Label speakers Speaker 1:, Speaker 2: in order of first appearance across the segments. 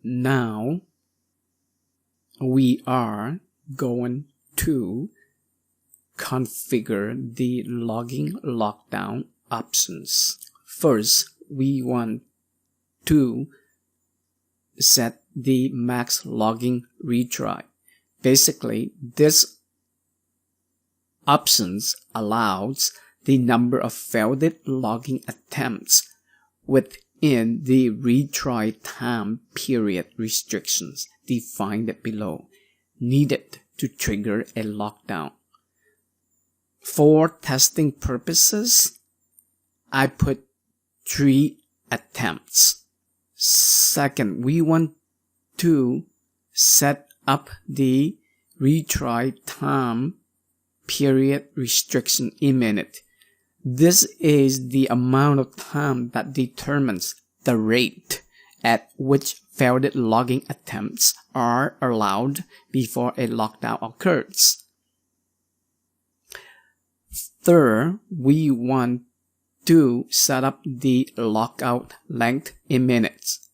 Speaker 1: now we are going to configure the logging lockdown options. First, we want to set the max logging retry. Basically, this options allows the number of failed logging attempts within the retry time period restrictions defined below needed to trigger a lockdown. For testing purposes, I put 3 attempts. Second, we want to set up the retry time period restriction in minute. This is the amount of time that determines the rate at which failed logging attempts are allowed before a lockdown occurs. Third, we want to set up the lockout length in minutes.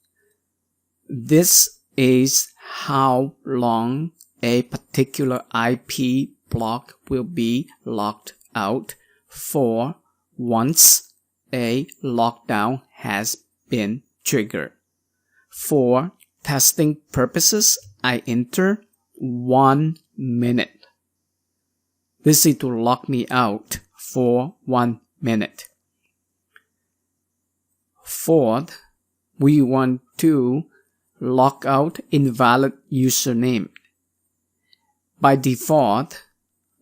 Speaker 1: This is how long a particular IP block will be locked out for once a lockdown has been triggered. For testing purposes, I enter 1 minute. This is to lock me out for 1 minute. Fourth, we want to lock out invalid username. By default,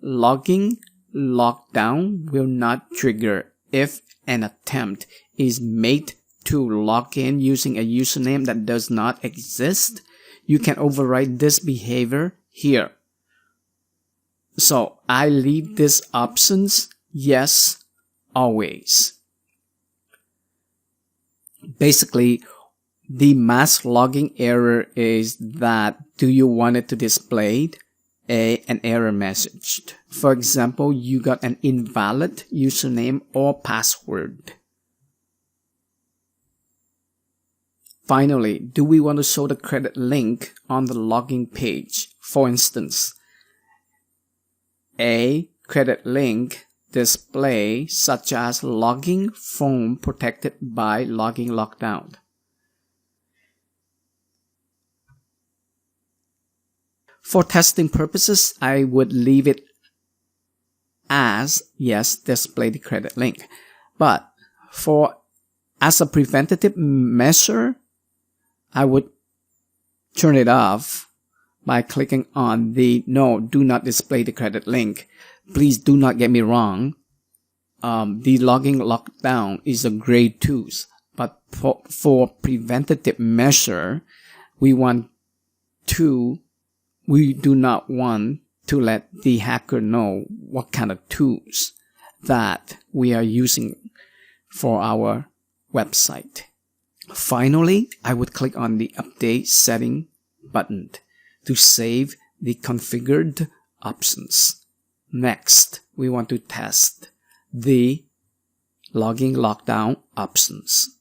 Speaker 1: logging lockdown will not trigger if an attempt is made to log in using a username that does not exist. You can override this behavior here. So I leave these options yes always. Basically, the mass logging error is that do you want it to display an error message. For example, you got an invalid username or password. Finally, do we want to show the credit link on the logging page? For instance, a credit link display such as logging form protected by logging lockdown. For testing purposes, I would leave it as yes, display the credit link. But as a preventative measure, I would turn it off by clicking on the no, do not display the credit link. Please do not get me wrong. The logging lockdown is a great tool, but for preventative measure, we do not want to let the hacker know what kind of tools that we are using for our website. Finally, I would click on the Update Setting button to save the configured options. Next, we want to test the logging lockdown options.